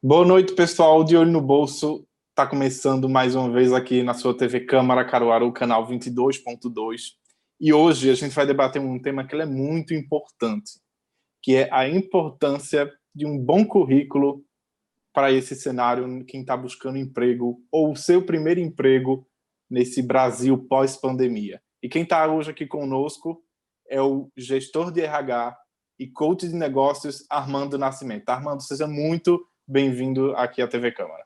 Boa noite, pessoal. De Olho no Bolso está começando mais uma vez aqui na sua TV Câmara Caruaru, canal 22.2. E hoje a gente vai debater um tema que é muito importante, que é a importância de um bom currículo para esse cenário, quem está buscando emprego ou o seu primeiro emprego nesse Brasil pós-pandemia. E quem está hoje aqui conosco é o gestor de RH e coach de negócios, Armando Nascimento. Armando, seja muito bem-vindo aqui à TV Câmara.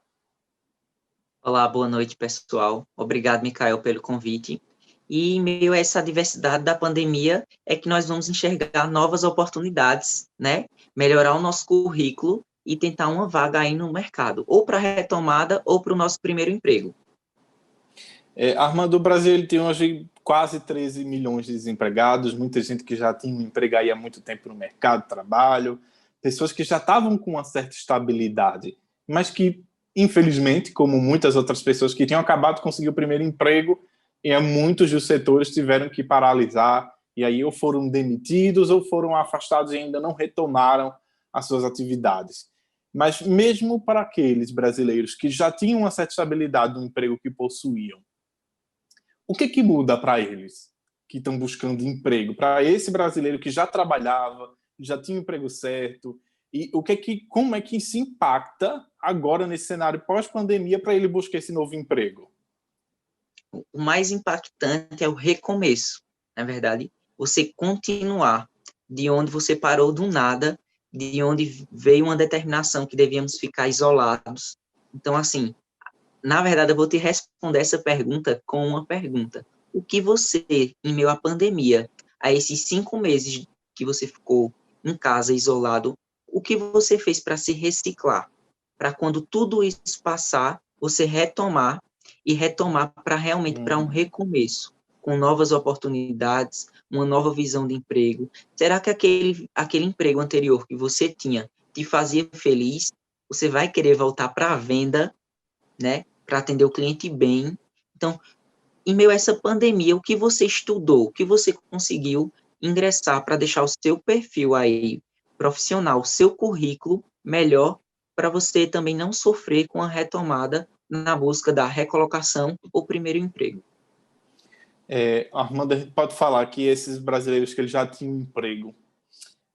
Olá, boa noite, pessoal. Obrigado, Micael, pelo convite. E em meio a essa diversidade da pandemia, é que nós vamos enxergar novas oportunidades, né? Melhorar o nosso currículo e tentar uma vaga aí no mercado, ou para retomada ou para o nosso primeiro emprego. Armando, o Brasil ele tem hoje quase 13 milhões de desempregados, muita gente que já tinha um emprego aí há muito tempo no mercado de trabalho, pessoas que já estavam com uma certa estabilidade, mas que, infelizmente, como muitas outras pessoas que tinham acabado de conseguir o primeiro emprego, e muitos dos setores tiveram que paralisar, e aí ou foram demitidos ou foram afastados e ainda não retomaram as suas atividades. Mas mesmo para aqueles brasileiros que já tinham uma certa estabilidade no emprego que possuíam, o que muda para eles que estão buscando emprego? Para esse brasileiro que já trabalhava, já tinha o emprego certo, e como é que se impacta agora nesse cenário pós-pandemia para ele buscar esse novo emprego? O mais impactante é o recomeço, na verdade. Você continuar de onde você parou do nada, de onde veio uma determinação que devíamos ficar isolados. Então, assim, na verdade, eu vou te responder essa pergunta com uma pergunta. O que você, em meio à pandemia, a esses 5 meses que você ficou em casa, isolado, o que você fez para se reciclar? Para quando tudo isso passar, você retomar para realmente para um recomeço, com novas oportunidades, uma nova visão de emprego. Será que aquele emprego anterior que você tinha te fazia feliz? Você vai querer voltar para a venda, né? Para atender o cliente bem. Então, em meio a essa pandemia, o que você estudou, o que você conseguiu ingressar para deixar o seu perfil aí profissional, o seu currículo melhor, para você também não sofrer com a retomada na busca da recolocação ou primeiro emprego. Armando, a gente pode falar que esses brasileiros que eles já tinham emprego,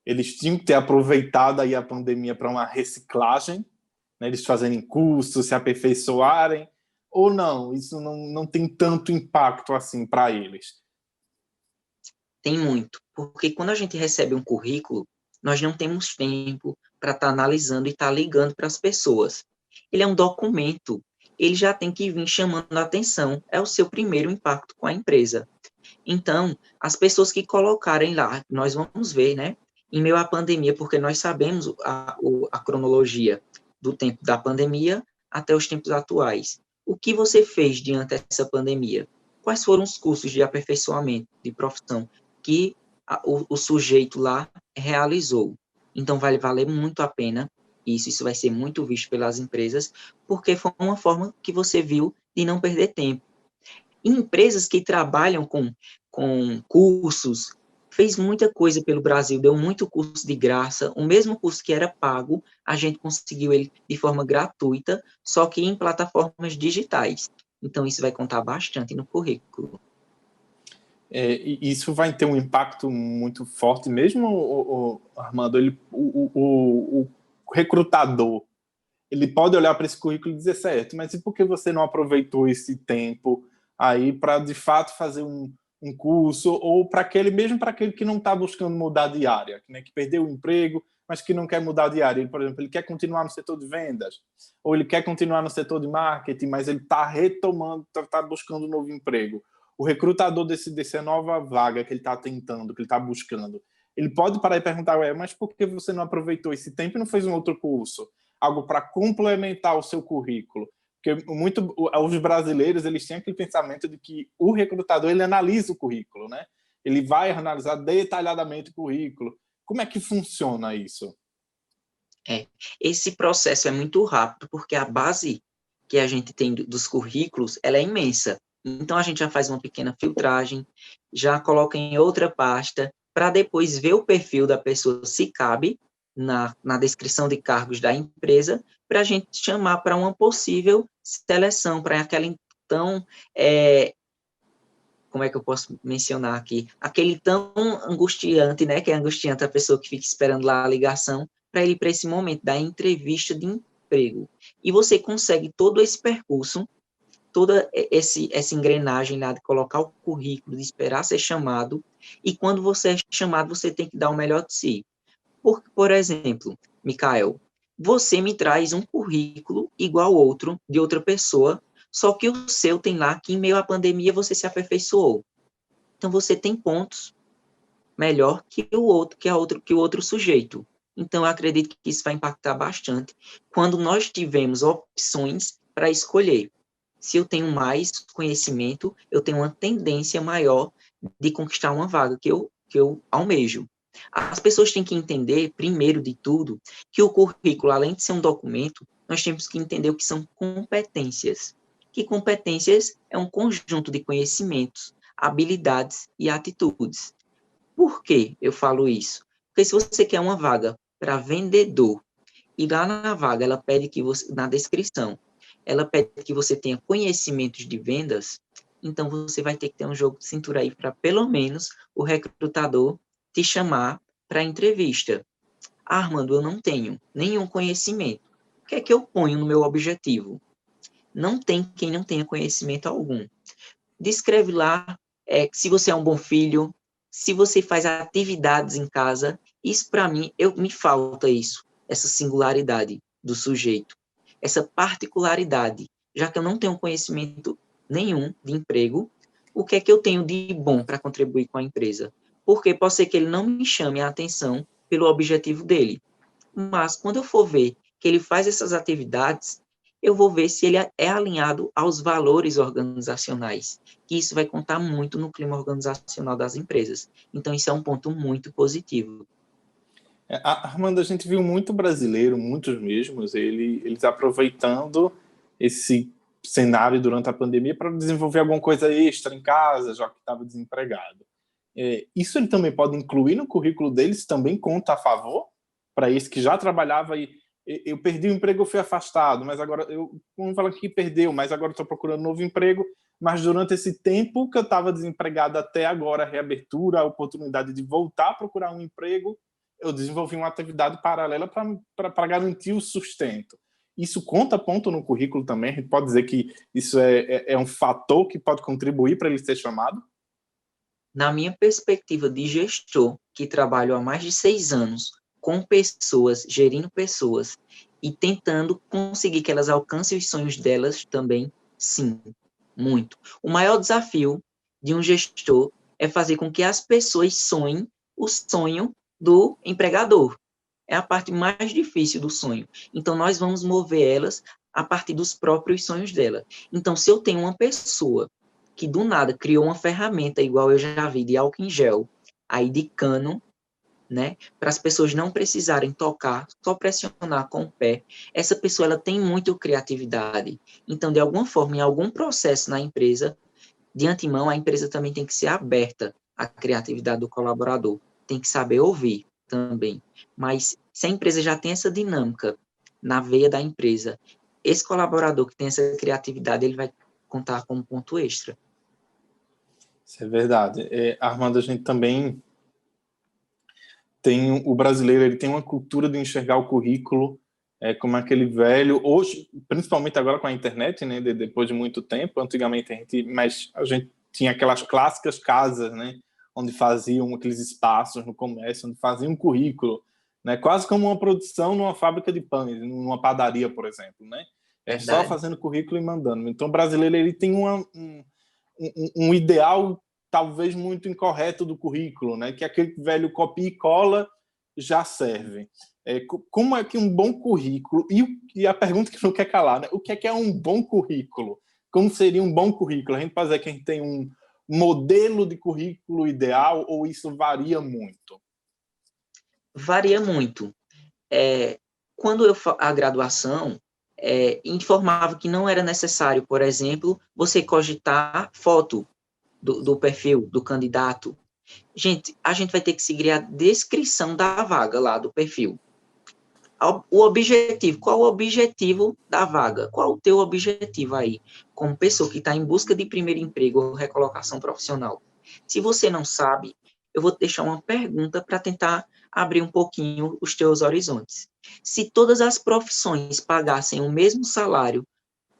eles tinham que ter aproveitado aí a pandemia para uma reciclagem, né, eles fazerem cursos, se aperfeiçoarem, ou não? Isso não tem tanto impacto assim para eles? Tem muito, porque quando a gente recebe um currículo, nós não temos tempo para estar analisando e estar ligando para as pessoas. Ele é um documento, ele já tem que vir chamando a atenção, é o seu primeiro impacto com a empresa. Então, as pessoas que colocarem lá, nós vamos ver, né, em meio à pandemia, porque nós sabemos a cronologia do tempo da pandemia até os tempos atuais. O que você fez diante dessa pandemia? Quais foram os cursos de aperfeiçoamento de profissão que o sujeito lá realizou? Então, vai valer muito a pena isso vai ser muito visto pelas empresas, porque foi uma forma que você viu de não perder tempo. E empresas que trabalham com cursos, fez muita coisa pelo Brasil, deu muito curso de graça, o mesmo curso que era pago, a gente conseguiu ele de forma gratuita, só que em plataformas digitais. Então, isso vai contar bastante no currículo. Isso vai ter um impacto muito forte, mesmo, Armando, o recrutador, ele pode olhar para esse currículo e dizer, certo, mas e por que você não aproveitou esse tempo aí para, de fato, fazer um curso, ou mesmo para aquele que não está buscando mudar de área, né, que perdeu o emprego, mas que não quer mudar de área. Ele, por exemplo, ele quer continuar no setor de vendas, ou ele quer continuar no setor de marketing, mas ele está retomando, está buscando um novo emprego. O recrutador dessa nova vaga que ele está tentando, que ele está buscando, ele pode parar e perguntar, mas por que você não aproveitou esse tempo e não fez um outro curso? Algo para complementar o seu currículo. Porque os brasileiros, eles têm aquele pensamento de que o recrutador, ele analisa o currículo, né? Ele vai analisar detalhadamente o currículo. Como é que funciona isso? Esse processo é muito rápido, porque a base que a gente tem dos currículos, ela é imensa. Então, a gente já faz uma pequena filtragem, já coloca em outra pasta, para depois ver o perfil da pessoa, se cabe na descrição de cargos da empresa, para a gente chamar para uma possível seleção, para aquela, então, como é que eu posso mencionar aqui? Aquele tão angustiante, né, que é angustiante a pessoa que fica esperando lá a ligação, para ele ir para esse momento da entrevista de emprego. E você consegue todo esse percurso, toda essa engrenagem lá de colocar o currículo, de esperar ser chamado, e quando você é chamado, você tem que dar o melhor de si. Por exemplo, Mikael, você me traz um currículo igual ao outro, de outra pessoa, só que o seu tem lá que em meio à pandemia você se aperfeiçoou. Então você tem pontos melhor que o outro sujeito. Então eu acredito que isso vai impactar bastante quando nós tivermos opções para escolher. Se eu tenho mais conhecimento, eu tenho uma tendência maior de conquistar uma vaga que eu almejo. As pessoas têm que entender, primeiro de tudo, que o currículo, além de ser um documento, nós temos que entender o que são competências. Que competências é um conjunto de conhecimentos, habilidades e atitudes. Por que eu falo isso? Porque se você quer uma vaga para vendedor, e lá na vaga ela pede que você, na descrição, ela pede que você tenha conhecimentos de vendas, então você vai ter que ter um jogo de cintura aí para pelo menos o recrutador te chamar para entrevista. Ah, Armando, eu não tenho nenhum conhecimento. O que é que eu ponho no meu objetivo? Não tem quem não tenha conhecimento algum. Descreve lá se você é um bom filho, se você faz atividades em casa. Isso, para mim, me falta isso, essa singularidade do sujeito, essa particularidade. Já que eu não tenho conhecimento nenhum de emprego, o que é que eu tenho de bom para contribuir com a empresa? Porque pode ser que ele não me chame a atenção pelo objetivo dele. Mas quando eu for ver que ele faz essas atividades, eu vou ver se ele é alinhado aos valores organizacionais, que isso vai contar muito no clima organizacional das empresas. Então, isso é um ponto muito positivo. Armando, a gente viu muito brasileiro, muitos mesmos, eles aproveitando esse cenário durante a pandemia para desenvolver alguma coisa extra em casa, já que estava desempregado. Isso ele também pode incluir no currículo deles, também conta a favor para esse que já trabalhava e eu perdi o emprego, eu fui afastado, mas agora vamos falar que perdeu, mas agora estou procurando um novo emprego, mas durante esse tempo que eu estava desempregado até agora, a reabertura, a oportunidade de voltar a procurar um emprego, eu desenvolvi uma atividade paralela para garantir o sustento. Isso conta ponto no currículo também? A gente pode dizer que isso é um fator que pode contribuir para ele ser chamado? Na minha perspectiva de gestor, que trabalho há mais de 6 anos com pessoas, gerindo pessoas, e tentando conseguir que elas alcancem os sonhos delas também, sim, muito. O maior desafio de um gestor é fazer com que as pessoas sonhem o sonho do empregador. É a parte mais difícil do sonho. Então, nós vamos mover elas a partir dos próprios sonhos dela. Então, se eu tenho uma pessoa que do nada criou uma ferramenta igual eu já vi de álcool em gel, aí de cano, né, para as pessoas não precisarem tocar, só pressionar com o pé. Essa pessoa ela tem muita criatividade. Então, de alguma forma, em algum processo na empresa, de antemão, a empresa também tem que ser aberta à criatividade do colaborador, tem que saber ouvir também. Mas se a empresa já tem essa dinâmica na veia da empresa, esse colaborador que tem essa criatividade, ele vai contar como ponto extra. Isso é verdade. Armando, a gente também tem o brasileiro, ele tem uma cultura de enxergar o currículo como aquele velho, hoje, principalmente agora com a internet, né, depois de muito tempo, antigamente a gente tinha aquelas clássicas casas, né, onde faziam aqueles espaços no comércio, onde faziam um currículo, né, quase como uma produção numa fábrica de pães, numa padaria, por exemplo, né, só fazendo currículo e mandando. Então o brasileiro ele tem um ideal talvez muito incorreto do currículo, né? Que aquele velho copia e cola já serve. Como é que um bom currículo... E a pergunta que não quer calar, né? O que é um bom currículo? Como seria um bom currículo? A gente pode dizer que a gente tem um modelo de currículo ideal ou isso varia muito? Varia muito. Quando a graduação, informava que não era necessário, por exemplo, você cogitar foto do perfil do candidato. Gente, a gente vai ter que seguir a descrição da vaga lá do perfil. O objetivo, qual o objetivo da vaga? Qual o teu objetivo aí, como pessoa que está em busca de primeiro emprego ou recolocação profissional? Se você não sabe, eu vou te deixar uma pergunta para tentar abrir um pouquinho os teus horizontes. Se todas as profissões pagassem o mesmo salário,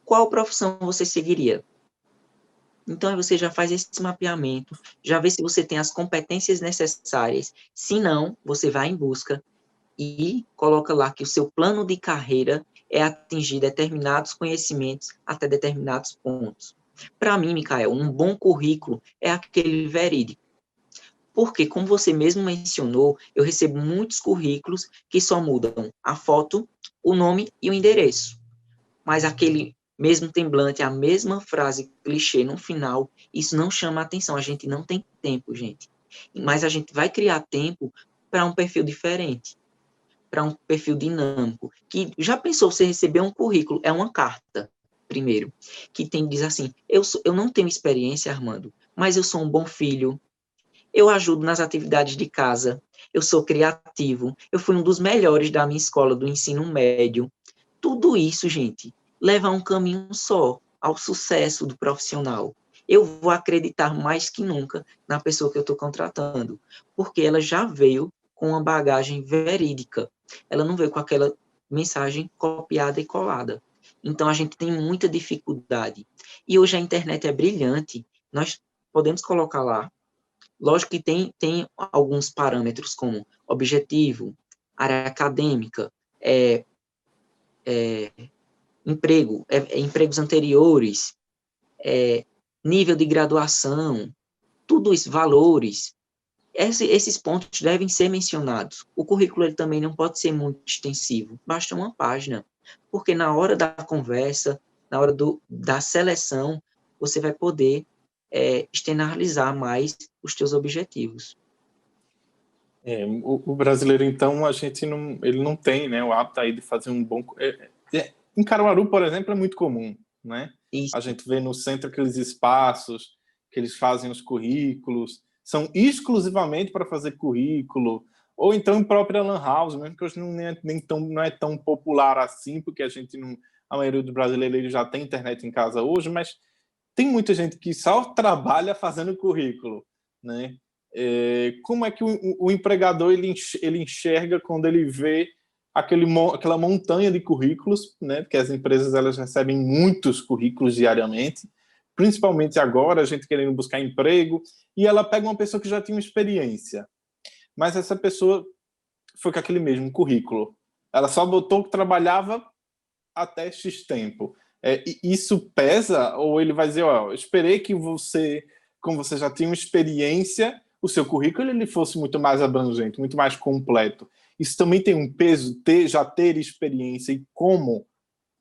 qual profissão você seguiria? Então, você já faz esse mapeamento, já vê se você tem as competências necessárias. Se não, você vai em busca e coloca lá que o seu plano de carreira é atingir determinados conhecimentos até determinados pontos. Para mim, Micael, um bom currículo é aquele verídico. Porque, como você mesmo mencionou, eu recebo muitos currículos que só mudam a foto, o nome e o endereço. Mas aquele mesmo temblante, a mesma frase clichê no final, isso não chama atenção. A gente não tem tempo, gente. Mas a gente vai criar tempo para um perfil diferente, para um perfil dinâmico. Que já pensou, você receber um currículo, é uma carta, primeiro, que diz assim, eu não tenho experiência, Armando, mas eu sou um bom filho, eu ajudo nas atividades de casa, eu sou criativo, eu fui um dos melhores da minha escola do ensino médio. Tudo isso, gente, leva a um caminho só, ao sucesso do profissional. Eu vou acreditar mais que nunca na pessoa que eu estou contratando, porque ela já veio com uma bagagem verídica. Ela não veio com aquela mensagem copiada e colada. Então, a gente tem muita dificuldade. E hoje a internet é brilhante, nós podemos colocar lá. Lógico que tem alguns parâmetros, como objetivo, área acadêmica, empregos anteriores, nível de graduação, tudo isso, valores. Esses pontos devem ser mencionados. O currículo ele também não pode ser muito extensivo, basta uma página, porque na hora da conversa, na hora da seleção, você vai poder externalizar mais os teus objetivos. O brasileiro, então, ele não tem, né, o hábito aí de fazer um bom... em Caruaru, por exemplo, é muito comum, né? Isso. A gente vê no centro aqueles espaços que eles fazem os currículos, são exclusivamente para fazer currículo, ou então em própria lan house, mesmo que hoje não é tão popular assim, porque a maioria do brasileiro ele já tem internet em casa hoje, mas tem muita gente que só trabalha fazendo currículo, né? Como é que o empregador ele enxerga quando ele vê aquela montanha de currículos, né? Porque as empresas elas recebem muitos currículos diariamente, principalmente agora, a gente querendo buscar emprego, e ela pega uma pessoa que já tinha uma experiência, mas essa pessoa foi com aquele mesmo currículo. Ela só botou que trabalhava até X tempo. Isso pesa? Ou ele vai dizer, ó, esperei que você, como você já tinha uma experiência, o seu currículo ele fosse muito mais abrangente, muito mais completo. Isso também tem um peso, já ter experiência, e como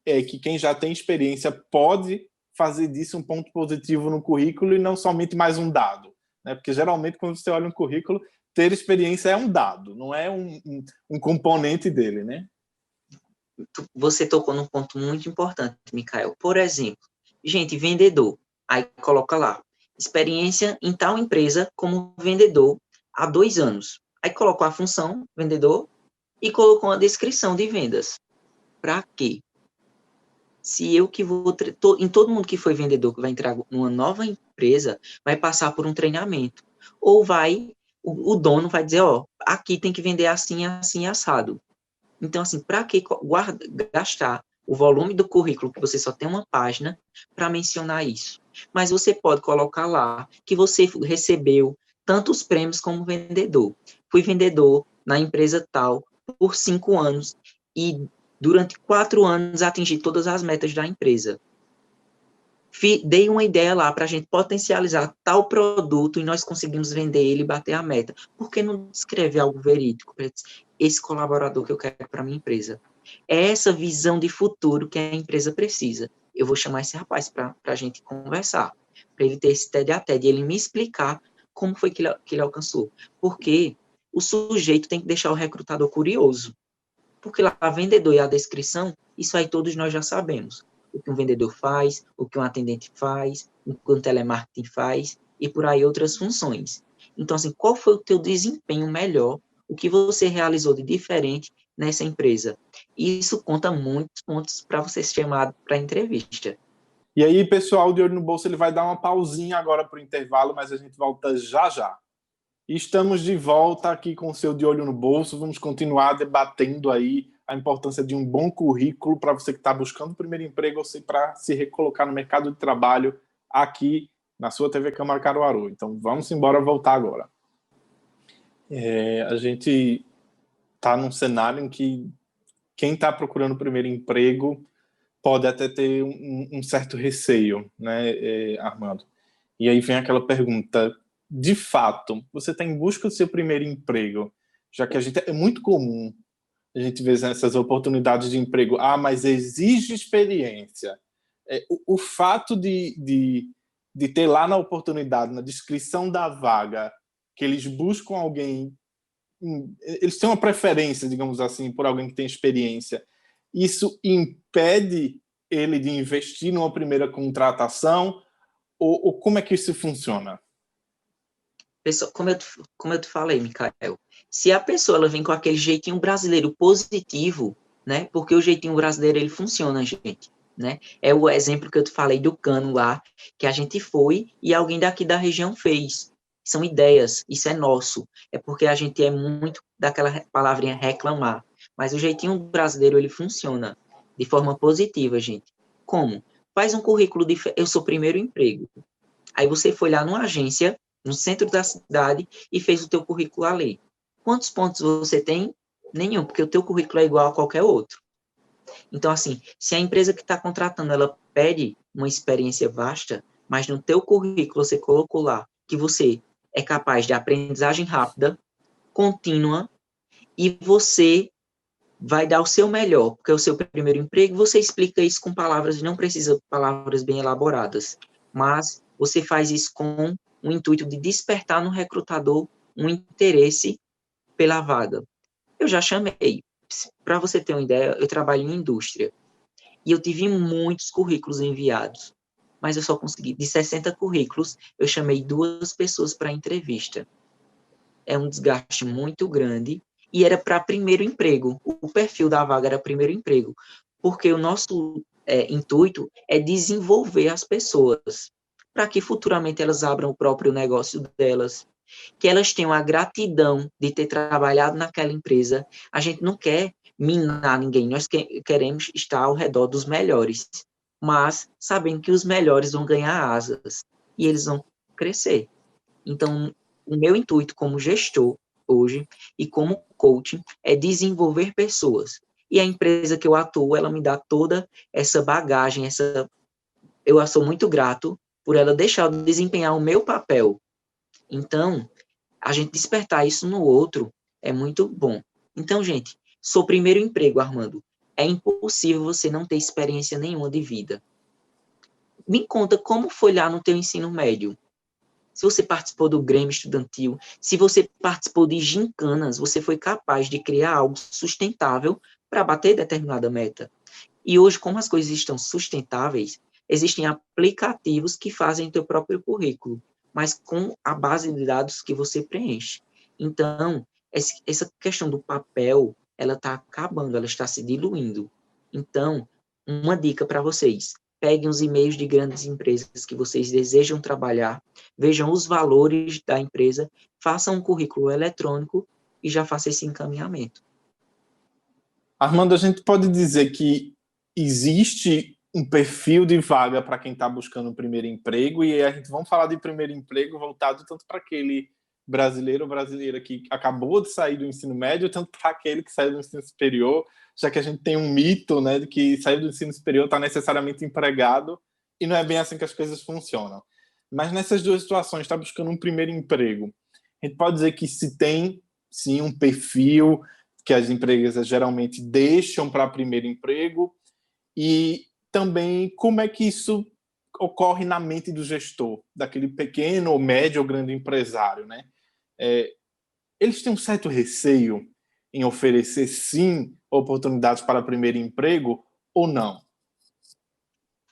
é que quem já tem experiência pode fazer disso um ponto positivo no currículo e não somente mais um dado, né? Porque geralmente quando você olha um currículo, ter experiência é um dado, não é um componente dele, né? Você tocou num ponto muito importante, Micael. Por exemplo, gente, vendedor. Aí coloca lá, experiência em tal empresa como vendedor há 2 anos. Aí colocou a função, vendedor, e colocou uma descrição de vendas. Para quê? Se eu que vou... em todo mundo que foi vendedor, que vai entrar numa nova empresa, vai passar por um treinamento. Ou o dono vai dizer, ó, aqui tem que vender assim, assim, assado. Então, assim, para que gastar o volume do currículo, que você só tem uma página, para mencionar isso? Mas você pode colocar lá que você recebeu tantos prêmios como vendedor. Fui vendedor na empresa tal por 5 anos e durante 4 anos atingi todas as metas da empresa. Dei uma ideia lá para a gente potencializar tal produto e nós conseguimos vender ele e bater a meta. Por que não escrever algo verídico? Esse colaborador que eu quero para minha empresa. É essa visão de futuro que a empresa precisa. Eu vou chamar esse rapaz para a gente conversar, para ele ter esse tete-a-tete e ele me explicar como foi que ele alcançou. Porque o sujeito tem que deixar o recrutador curioso. Porque lá, vendedor e a descrição, isso aí todos nós já sabemos. O que um vendedor faz, o que um atendente faz, o que um telemarketing faz, e por aí outras funções. Então, assim, qual foi o teu desempenho melhor? O que você realizou de diferente nessa empresa? E isso conta muitos pontos para você ser chamado para a entrevista. E aí, pessoal, de Olho no Bolso, ele vai dar uma pausinha agora para o intervalo, mas a gente volta já já. E estamos de volta aqui com o seu De Olho no Bolso. Vamos continuar debatendo aí a importância de um bom currículo para você que está buscando o primeiro emprego ou para se recolocar no mercado de trabalho aqui na sua TV Câmara Caruaru. Então, vamos embora voltar agora. A gente está num cenário em que quem está procurando o primeiro emprego pode até ter um certo receio, né, Armando? E aí vem aquela pergunta, de fato, você está em busca do seu primeiro emprego, já que é muito comum a gente ver essas oportunidades de emprego, mas exige experiência. O fato de ter lá na oportunidade, na descrição da vaga, que eles buscam alguém, eles têm uma preferência, digamos assim, por alguém que tem experiência, isso impede ele de investir numa primeira contratação? Ou como é que isso funciona? Pessoal, como eu te falei, Micael, se a pessoa ela vem com aquele jeitinho brasileiro positivo, né? Porque o jeitinho brasileiro ele funciona, gente, né? É o exemplo que eu te falei do cano lá, que a gente foi e alguém daqui da região fez. São ideias, isso é nosso. É porque a gente é muito daquela palavrinha reclamar. Mas o jeitinho brasileiro ele funciona de forma positiva, gente. Como? Faz um currículo de eu sou primeiro emprego. Aí você foi lá numa agência, no centro da cidade, e fez o teu currículo ali. Quantos pontos você tem? Nenhum, porque o teu currículo é igual a qualquer outro. Então, assim, se a empresa que está contratando, ela pede uma experiência vasta, mas no teu currículo você colocou lá que você é capaz de aprendizagem rápida, contínua, e você vai dar o seu melhor, porque é o seu primeiro emprego, você explica isso com palavras, não precisa palavras bem elaboradas, mas você faz isso com o intuito de despertar no recrutador um interesse pela vaga. Eu já chamei, para você ter uma ideia, eu trabalho em indústria, e eu tive muitos currículos enviados, mas eu só consegui, de 60 currículos, eu chamei 2 pessoas para entrevista. É um desgaste muito grande, e era para primeiro emprego. O perfil da vaga era primeiro emprego, porque o nosso intuito é desenvolver as pessoas, para que futuramente elas abram o próprio negócio delas, que elas tenham a gratidão de ter trabalhado naquela empresa. A gente não quer minar ninguém, nós queremos estar ao redor dos melhores, mas sabendo que os melhores vão ganhar asas, e eles vão crescer. Então, o meu intuito como gestor hoje e como coaching é desenvolver pessoas. E a empresa que eu atuo, ela me dá toda essa bagagem, eu sou muito grato por ela deixar eu desempenhar o meu papel. Então, a gente despertar isso no outro é muito bom. Então, gente, seu primeiro emprego, Armando, é impossível você não ter experiência nenhuma de vida. Me conta como foi lá no teu ensino médio. Se você participou do Grêmio Estudantil, se você participou de gincanas, você foi capaz de criar algo sustentável para bater determinada meta. E hoje, como as coisas estão sustentáveis, existem aplicativos que fazem teu próprio currículo, mas com a base de dados que você preenche. Então, essa questão do papel, ela está acabando, ela está se diluindo. Então, uma dica para vocês, peguem os e-mails de grandes empresas que vocês desejam trabalhar, vejam os valores da empresa, façam um currículo eletrônico e já façam esse encaminhamento. Armando, a gente pode dizer que existe um perfil de vaga para quem está buscando o primeiro emprego, e a gente vamos falar de primeiro emprego voltado tanto para aquele brasileiro ou brasileira que acabou de sair do ensino médio, tanto para aquele que saiu do ensino superior, já que a gente tem um mito, né, de que saiu do ensino superior está necessariamente empregado, e não é bem assim que as coisas funcionam. Mas nessas duas situações, está buscando um primeiro emprego, a gente pode dizer que se tem, sim, um perfil que as empresas geralmente deixam para primeiro emprego, e também como é que isso ocorre na mente do gestor, daquele pequeno, ou médio ou grande empresário, né? Eles têm um certo receio em oferecer, sim, oportunidades para primeiro emprego ou não?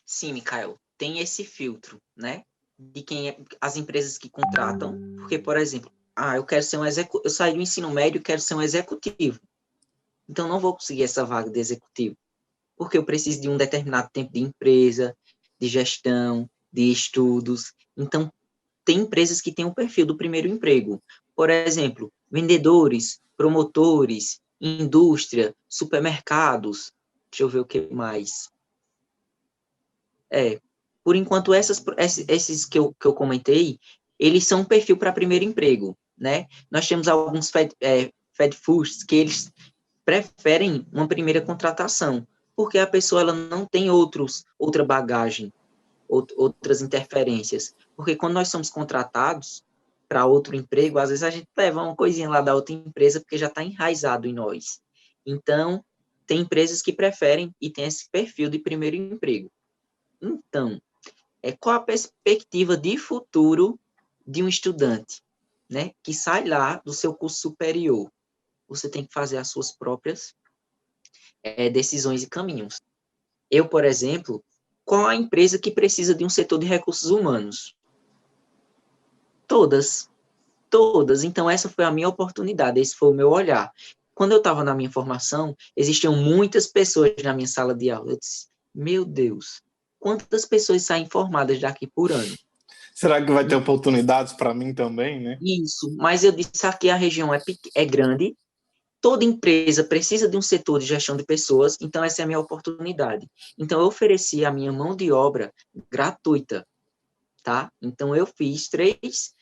Sim, Mikael, tem esse filtro, né? De as empresas que contratam, porque, por exemplo, eu quero ser eu saí do ensino médio e quero ser um executivo. Então, não vou conseguir essa vaga de executivo, porque eu preciso de um determinado tempo de empresa, de gestão, de estudos. Então, tem empresas que têm o perfil do primeiro emprego. Por exemplo, vendedores, promotores, indústria, supermercados. Deixa eu ver o que mais. Por enquanto, esses que eu comentei, eles são um perfil para primeiro emprego, né? Nós temos alguns fast foods que eles preferem uma primeira contratação, porque a pessoa ela não tem outra bagagem, outras interferências. Porque quando nós somos contratados para outro emprego, às vezes a gente leva uma coisinha lá da outra empresa porque já está enraizado em nós. Então, tem empresas que preferem e tem esse perfil de primeiro emprego. Então, qual a perspectiva de futuro de um estudante, né, que sai lá do seu curso superior? Você tem que fazer as suas próprias decisões e caminhos. Eu, por exemplo, qual a empresa que precisa de um setor de recursos humanos? Todas. Todas. Então, essa foi a minha oportunidade, esse foi o meu olhar. Quando eu estava na minha formação, existiam muitas pessoas na minha sala de aula. Eu disse, meu Deus, quantas pessoas saem formadas daqui por ano? Será que vai ter oportunidades para mim também, né? Isso, mas eu disse aqui a região é grande, toda empresa precisa de um setor de gestão de pessoas, então essa é a minha oportunidade. Então eu ofereci a minha mão de obra gratuita, tá? Então eu fiz 3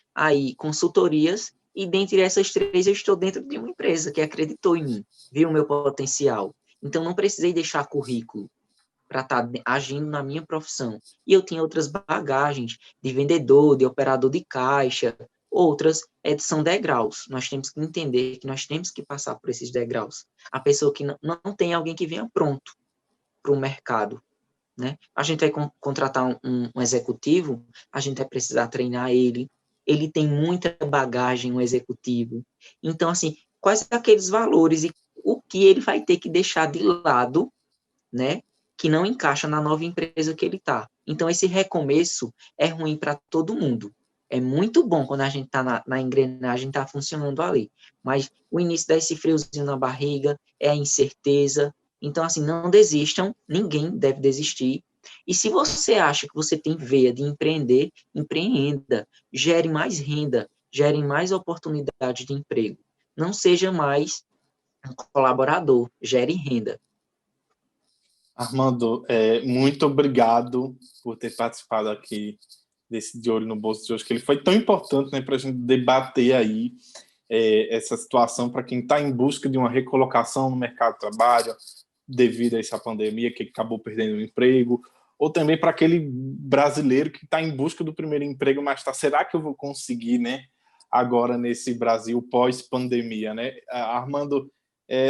consultorias e dentre essas 3 eu estou dentro de uma empresa que acreditou em mim, viu o meu potencial. Então não precisei deixar currículo para estar agindo na minha profissão. E eu tinha outras bagagens de vendedor, de operador de caixa, outras são degraus. Nós temos que entender que nós temos que passar por esses degraus. A pessoa que não tem alguém que venha pronto para o mercado, né? A gente vai contratar um executivo, a gente vai precisar treinar ele tem muita bagagem, um executivo. Então, assim, quais são aqueles valores e o que ele vai ter que deixar de lado, né, que não encaixa na nova empresa que ele está. Então, esse recomeço é ruim para todo mundo. É muito bom quando a gente está na engrenagem, está funcionando ali. Mas o início dá esse friozinho na barriga, é a incerteza. Então, assim, não desistam, ninguém deve desistir. E se você acha que você tem veia de empreender, empreenda, gere mais renda, gere mais oportunidades de emprego. Não seja mais um colaborador, gere renda. Armando, muito obrigado por ter participado aqui desse De Olho no Bolso de hoje, que ele foi tão importante, né, para a gente debater aí essa situação para quem está em busca de uma recolocação no mercado de trabalho devido a essa pandemia, que acabou perdendo o emprego, ou também para aquele brasileiro que está em busca do primeiro emprego, mas será que eu vou conseguir, né, agora nesse Brasil pós-pandemia, né? Armando,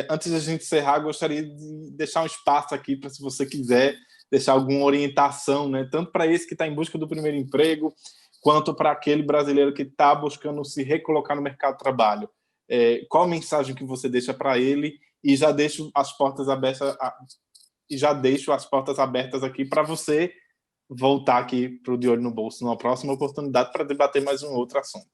antes da gente encerrar, gostaria de deixar um espaço aqui para, se você quiser, deixar alguma orientação, né? Tanto para esse que está em busca do primeiro emprego, quanto para aquele brasileiro que está buscando se recolocar no mercado de trabalho. Qual a mensagem que você deixa para ele? E já deixo as portas abertas aqui para você voltar aqui para o De Olho no Bolso numa próxima oportunidade para debater mais um outro assunto.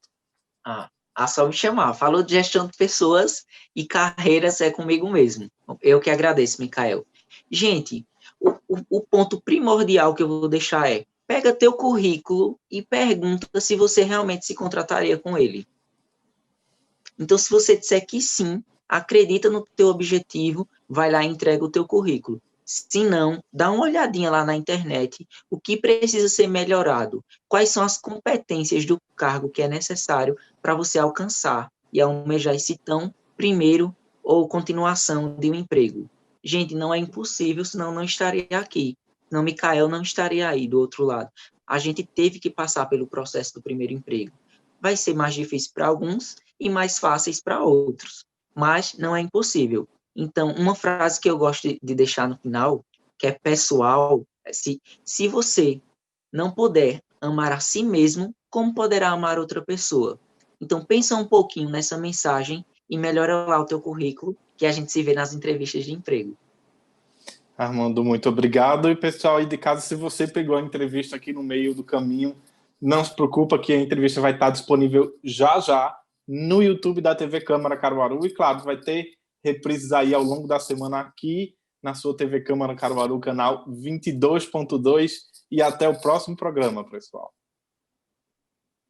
Só me chamar. Falou de gestão de pessoas e carreiras é comigo mesmo. Eu que agradeço, Mikael. Gente, o ponto primordial que eu vou deixar pega teu currículo e pergunta se você realmente se contrataria com ele. Então, se você disser que sim, acredita no teu objetivo, vai lá e entrega o teu currículo. Se não, dá uma olhadinha lá na internet, o que precisa ser melhorado, quais são as competências do cargo que é necessário para você alcançar e almejar esse tão primeiro ou continuação de um emprego. Gente, não é impossível, senão não estaria aqui. Não, Mikael não estaria aí do outro lado. A gente teve que passar pelo processo do primeiro emprego. Vai ser mais difícil para alguns e mais fáceis para outros, mas não é impossível. Então, uma frase que eu gosto de deixar no final, que é pessoal, se você não puder amar a si mesmo, como poderá amar outra pessoa? Então, pensa um pouquinho nessa mensagem e melhora lá o teu currículo, que a gente se vê nas entrevistas de emprego. Armando, muito obrigado. E pessoal aí de casa, se você pegou a entrevista aqui no meio do caminho, não se preocupa que a entrevista vai estar disponível já já no YouTube da TV Câmara Caruaru. E claro, vai ter reprises aí ao longo da semana aqui na sua TV Câmara Caruaru, canal 22.2. E até o próximo programa, pessoal.